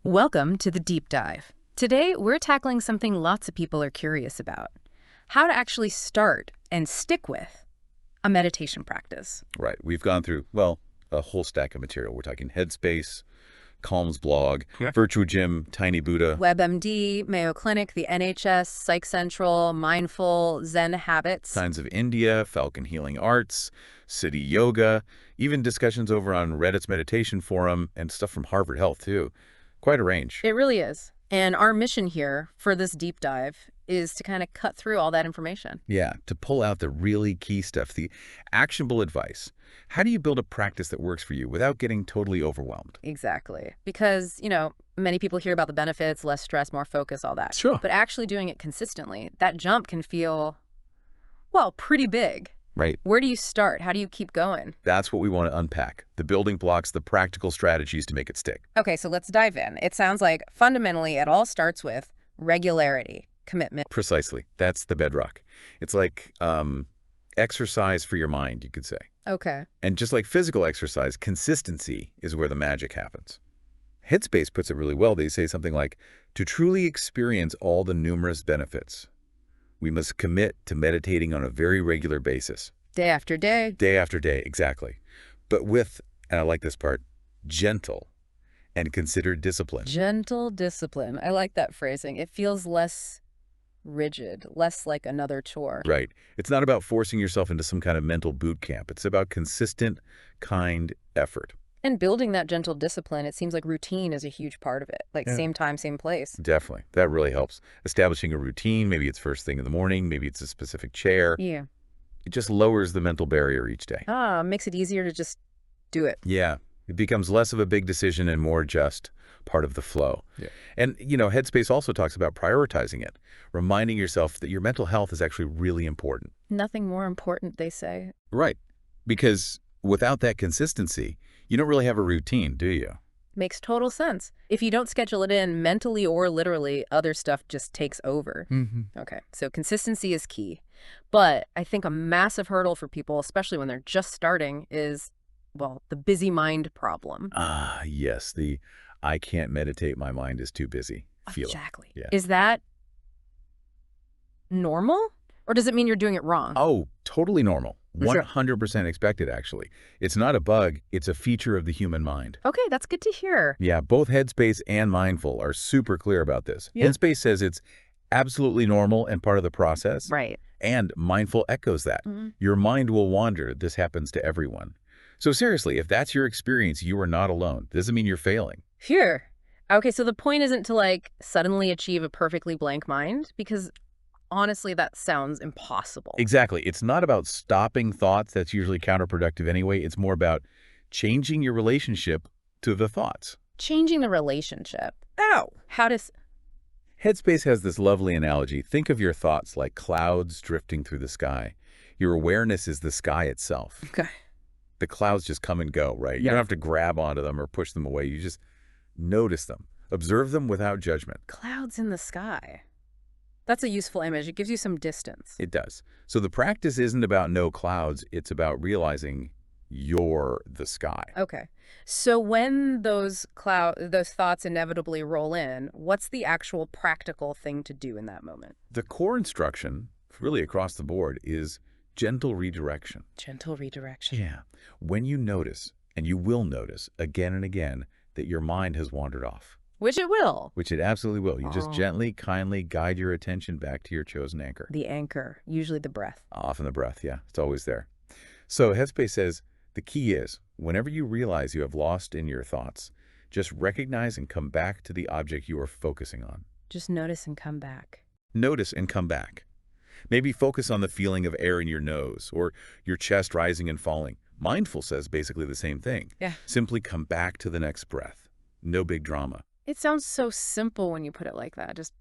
Welcome to the Deep Dive. Today, we're tackling something lots of people are curious about: how to actually start and stick with a meditation practice. Right. We've gone through, well, a whole stack of material. We're talking Headspace, Calm's blog, Virtual Gym, Tiny Buddha. WebMD, Mayo Clinic, the NHS, Psych Central, Mindful, Zen Habits. Signs of India, Falcon Healing Arts, City Yoga, even discussions over on Reddit's meditation forum, and stuff from Harvard Health, too. Quite a range. It really is. And our mission here for this deep dive is to kind of cut through all that information. Yeah, to pull out the really key stuff, the actionable advice. How do you build a practice that works for you without getting totally overwhelmed? Exactly. Because, many people hear about the benefits, less stress, more focus, all that. Sure. But actually doing it consistently, that jump can feel, well, pretty big. Right. Where do you start? How do you keep going? That's what we want to unpack. The building blocks, the practical strategies to make it stick. Okay, so let's dive in. It sounds like fundamentally it all starts with regularity, commitment. Precisely. That's the bedrock. It's like exercise for your mind, you could say. Okay. And just like physical exercise, consistency is where the magic happens. Headspace puts it really well. They say something like, to truly experience all the numerous benefits, we must commit to meditating on a very regular basis. Day after day. Day after day, exactly. But with, and I like this part, gentle and considered discipline. Gentle discipline. I like that phrasing. It feels less rigid, less like another chore. Right. It's not about forcing yourself into some kind of mental boot camp. It's about consistent, kind effort. And building that gentle discipline, it seems like routine is a huge part of it. Like same time, same place. Definitely. That really helps. Establishing a routine, maybe it's first thing in the morning, maybe it's a specific chair. Yeah. It just lowers the mental barrier each day. Makes it easier to just do it. Yeah. It becomes less of a big decision and more just part of the flow. Yeah. And, Headspace also talks about prioritizing it, reminding yourself that your mental health is actually really important. Nothing more important, they say. Right. Because without that consistency, you don't really have a routine, do you? Makes total sense. If you don't schedule it in mentally or literally, other stuff just takes over. Okay, so consistency is key. But I think a massive hurdle for people, especially when they're just starting, is, well, the busy mind problem. Yes. The I can't meditate, my mind is too busy. Feel Exactly. Yeah. Is that normal? Or does it mean you're doing it wrong? Oh, totally normal. Sure. 100% expected, actually. It's not a bug. It's a feature of the human mind. Okay, that's good to hear. Yeah, both Headspace and Mindful are super clear about this. Yeah. Headspace says it's absolutely normal and part of the process. Right. And Mindful echoes that. Your mind will wander. This happens to everyone. So seriously, if that's your experience, you are not alone. Doesn't mean you're failing. Phew. Okay, so the point isn't to, suddenly achieve a perfectly blank mind, because honestly, that sounds impossible. Exactly. It's not about stopping thoughts. That's usually counterproductive anyway. It's more about changing your relationship to the thoughts. Changing the relationship. Ow! How does... Headspace has this lovely analogy. Think of your thoughts like clouds drifting through the sky. Your awareness is the sky itself. Okay. The clouds just come and go, right? You don't have to grab onto them or push them away. You just notice them. Observe them without judgment. Clouds in the sky. That's a useful image. It gives you some distance. It does. So the practice isn't about no clouds. It's about realizing you're the sky. Okay. So when those thoughts inevitably roll in, what's the actual practical thing to do in that moment? The core instruction, really across the board, is gentle redirection. Gentle redirection. Yeah. When you notice, and you will notice again and again, that your mind has wandered off. Which it will. Which it absolutely will. You just gently, kindly guide your attention back to your chosen anchor. The anchor, usually the breath. Often the breath, yeah. It's always there. So Headspace says the key is, whenever you realize you have lost in your thoughts, just recognize and come back to the object you are focusing on. Just notice and come back. Notice and come back. Maybe focus on the feeling of air in your nose or your chest rising and falling. Mindful says basically the same thing. Yeah. Simply come back to the next breath. No big drama. It sounds so simple when you put it like that, just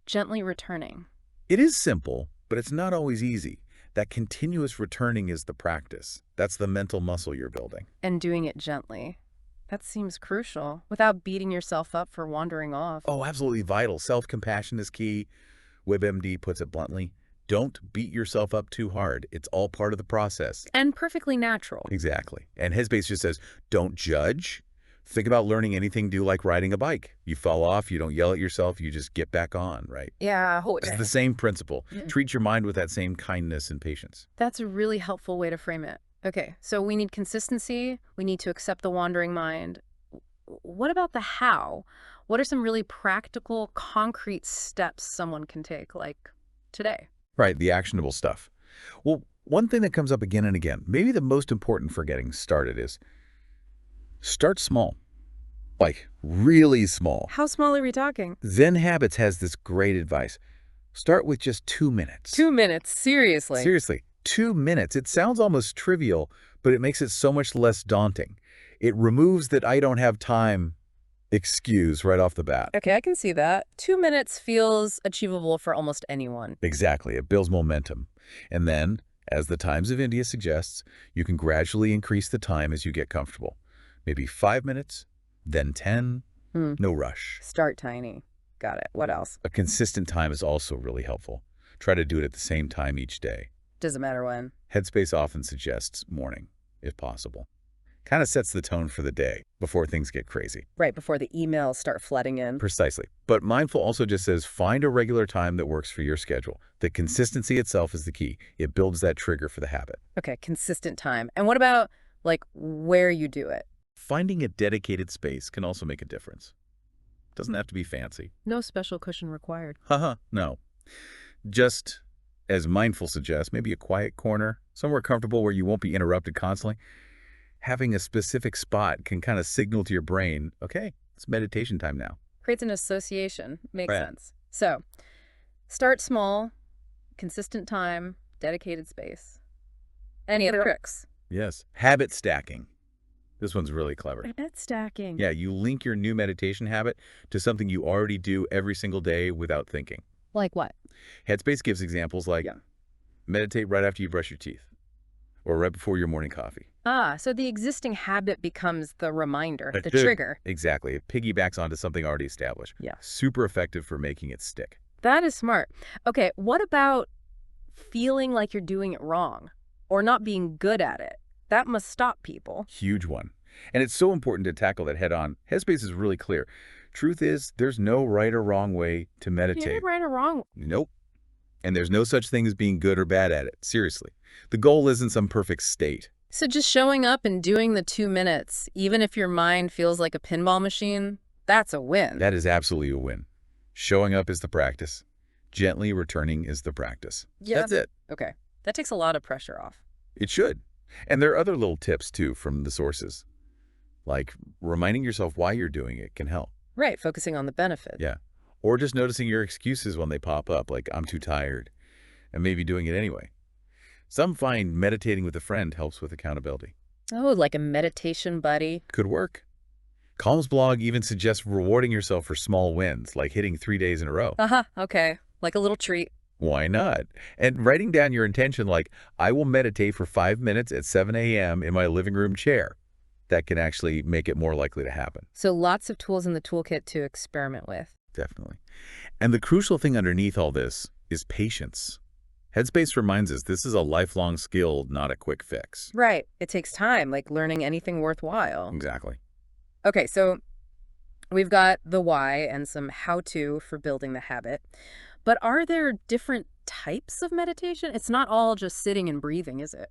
gently returning. It is simple, but it's not always easy. That continuous returning is the practice. That's the mental muscle you're building. And doing it gently. That seems crucial, without beating yourself up for wandering off. Oh, absolutely vital. Self-compassion is key. WebMD puts it bluntly. Don't beat yourself up too hard. It's all part of the process. And perfectly natural. Exactly. And Headspace just says, don't judge. Think about learning anything new like riding a bike. You fall off, you don't yell at yourself, you just get back on, right? Yeah, It's the same principle. Mm. Treat your mind with that same kindness and patience. That's a really helpful way to frame it. Okay, so we need consistency. We need to accept the wandering mind. What about the how? What are some really practical, concrete steps someone can take, like today? Right, the actionable stuff. Well, one thing that comes up again and again, maybe the most important for getting started is start small, like really small. How small are we talking? Zen Habits has this great advice. Start with just 2 minutes. 2 minutes, seriously. Seriously, 2 minutes. It sounds almost trivial, but it makes it so much less daunting. It removes that I don't have time excuse right off the bat. Okay, I can see that. 2 minutes feels achievable for almost anyone. Exactly. It builds momentum. And then, as the Times of India suggests, you can gradually increase the time as you get comfortable. Maybe 5 minutes, then 10. No rush. Start tiny. Got it. What else? A consistent time is also really helpful. Try to do it at the same time each day. Doesn't matter when. Headspace often suggests morning, if possible. Kind of sets the tone for the day before things get crazy. Right before the emails start flooding in. Precisely. But mindful also just says find a regular time that works for your schedule. The consistency itself is the key. It builds that trigger for the habit. Okay, consistent time. And what about, like, where you do it? Finding a dedicated space can also make a difference. Doesn't have to be fancy. No special cushion required. Haha, no. Just, as mindful suggests, maybe a quiet corner, somewhere comfortable where you won't be interrupted constantly. Having a specific spot can kind of signal to your brain, okay, it's meditation time now. Creates an association. Makes Right. sense. So, start small, consistent time, dedicated space. Any other tricks? Yes. Habit stacking. This one's really clever. Habit stacking. Yeah, you link your new meditation habit to something you already do every single day without thinking. Like what? Headspace gives examples like meditate right after you brush your teeth or right before your morning coffee. Ah, so the existing habit becomes the reminder, the Good. trigger. Exactly. It piggybacks onto something already established. Yeah. Super effective for making it stick. That is smart. Okay, what about feeling like you're doing it wrong or not being good at it? That must stop people. Huge one. And it's so important to tackle that head on. Headspace is really clear. Truth is, there's no right or wrong way to meditate. You're right or wrong. Nope. And there's no such thing as being good or bad at it. Seriously. The goal isn't some perfect state. So just showing up and doing the 2 minutes, even if your mind feels like a pinball machine, that's a win. That is absolutely a win. Showing up is the practice. Gently returning is the practice. Yeah. That's it. Okay. That takes a lot of pressure off. It should. And there are other little tips, too, from the sources. Like reminding yourself why you're doing it can help. Right, focusing on the benefit. Yeah. Or just noticing your excuses when they pop up, like I'm too tired, and maybe doing it anyway. Some find meditating with a friend helps with accountability. Oh, like a meditation buddy. Could work. Calm's blog even suggests rewarding yourself for small wins, like hitting 3 days in a row. Okay. Like a little treat. Why not? And writing down your intention like, I will meditate for 5 minutes at 7 a.m. in my living room chair. That can actually make it more likely to happen. So lots of tools in the toolkit to experiment with. Definitely. And the crucial thing underneath all this is patience. Headspace reminds us this is a lifelong skill, not a quick fix. Right. It takes time, like learning anything worthwhile. Exactly. Okay, so we've got the why and some how-to for building the habit. But are there different types of meditation? It's not all just sitting and breathing, is it?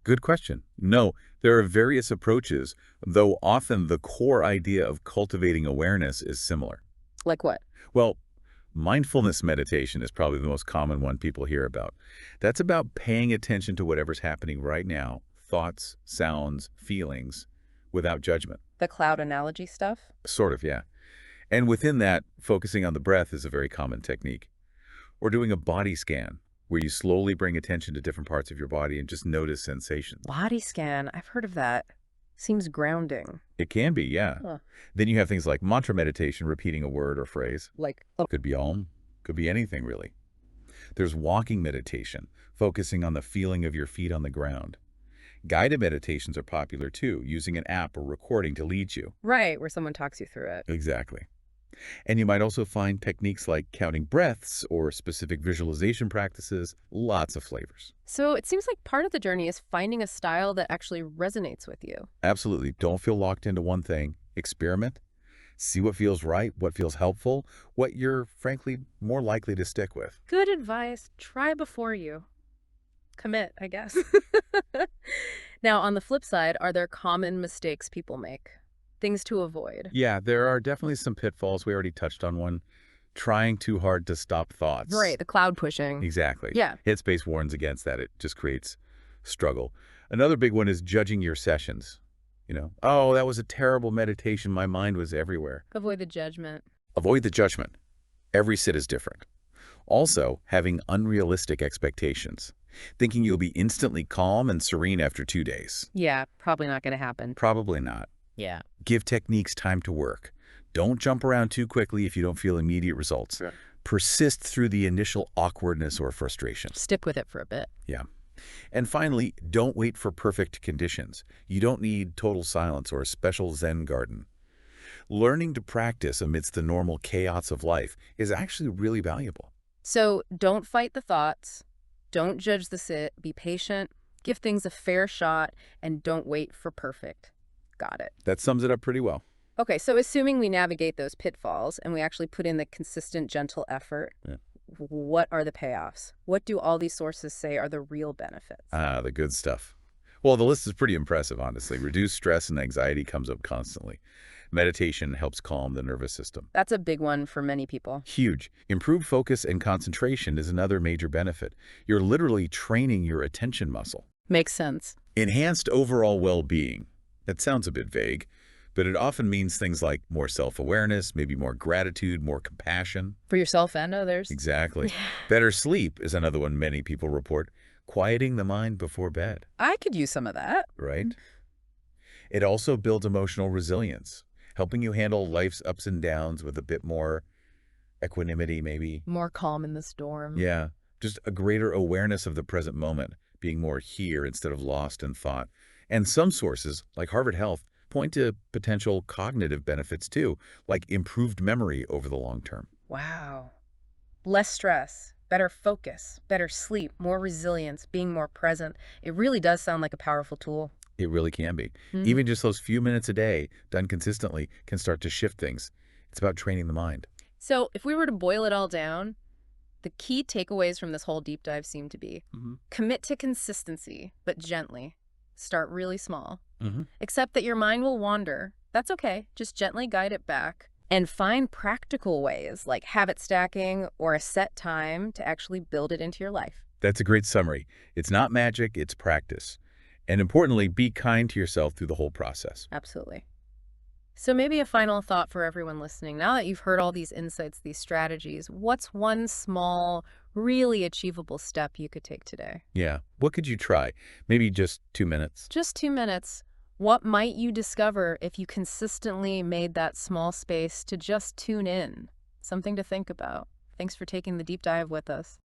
Good question. No, there are various approaches, though often the core idea of cultivating awareness is similar. Like what? Well, mindfulness meditation is probably the most common one people hear about. That's about paying attention to whatever's happening right now, thoughts, sounds, feelings, without judgment. The cloud analogy stuff? Sort of, yeah. And within that, focusing on the breath is a very common technique. Or doing a body scan, where you slowly bring attention to different parts of your body and just notice sensations. Body scan. I've heard of that. Seems grounding. It can be, yeah. Huh. Then you have things like mantra meditation, repeating a word or phrase. Like, Could be Om, could be anything really. There's walking meditation, focusing on the feeling of your feet on the ground. Guided meditations are popular too, using an app or recording to lead you. right, where someone talks you through it. Exactly. And you might also find techniques like counting breaths or specific visualization practices, lots of flavors. So it seems like part of the journey is finding a style that actually resonates with you. Absolutely. Don't feel locked into one thing. Experiment. See what feels right, what feels helpful, what you're, frankly, more likely to stick with. Good advice. Try before you commit, I guess. Now, on the flip side, are there common mistakes people make? Things to avoid? Yeah, there are definitely some pitfalls. We already touched on one. Trying too hard to stop thoughts. Right, the cloud pushing. Exactly. Yeah. Headspace warns against that. It just creates struggle. Another big one is judging your sessions. Oh, that was a terrible meditation. My mind was everywhere. Avoid the judgment. Avoid the judgment. Every sit is different. Also, having unrealistic expectations. Thinking you'll be instantly calm and serene after 2 days. Yeah, probably not going to happen. Probably not. Yeah. Give techniques time to work. Don't jump around too quickly if you don't feel immediate results. Yeah. Persist through the initial awkwardness or frustration. Stick with it for a bit. Yeah. And finally, don't wait for perfect conditions. You don't need total silence or a special Zen garden. Learning to practice amidst the normal chaos of life is actually really valuable. So don't fight the thoughts. Don't judge the sit. Be patient. Give things a fair shot. And don't wait for perfect. Got it. That sums it up pretty well. Okay, so assuming we navigate those pitfalls and we actually put in the consistent, gentle effort, Yeah. What are the payoffs? What do all these sources say are the real benefits? The good stuff. Well, the list is pretty impressive, honestly. Reduced stress and anxiety comes up constantly. Meditation helps calm the nervous system. That's a big one for many people. Huge. Improved focus and concentration is another major benefit. You're literally training your attention muscle. Makes sense. Enhanced overall well-being. That sounds a bit vague, but it often means things like more self-awareness, maybe more gratitude, more compassion. For yourself and others. Exactly. Better sleep is another one many people report. Quieting the mind before bed. I could use some of that. Right? It also builds emotional resilience, helping you handle life's ups and downs with a bit more equanimity, maybe. More calm in the storm. Yeah. Just a greater awareness of the present moment, being more here instead of lost in thought. And some sources, like Harvard Health, point to potential cognitive benefits too, like improved memory over the long term. Wow. Less stress, better focus, better sleep, more resilience, being more present. It really does sound like a powerful tool. It really can be. Even just those few minutes a day, done consistently, can start to shift things. It's about training the mind. So if we were to boil it all down, the key takeaways from this whole deep dive seem to be commit to consistency, but gently. Start really small. Accept that your mind will wander. That's okay. Just gently guide it back. And find practical ways like habit stacking or a set time to actually build it into your life. That's a great summary. It's not magic, it's practice. And importantly, be kind to yourself through the whole process. Absolutely. So maybe a final thought for everyone listening. Now that you've heard all these insights, these strategies, what's one small, really achievable step you could take today? Yeah. What could you try? Maybe just 2 minutes. Just 2 minutes. What might you discover if you consistently made that small space to just tune in? Something to think about. Thanks for taking the deep dive with us.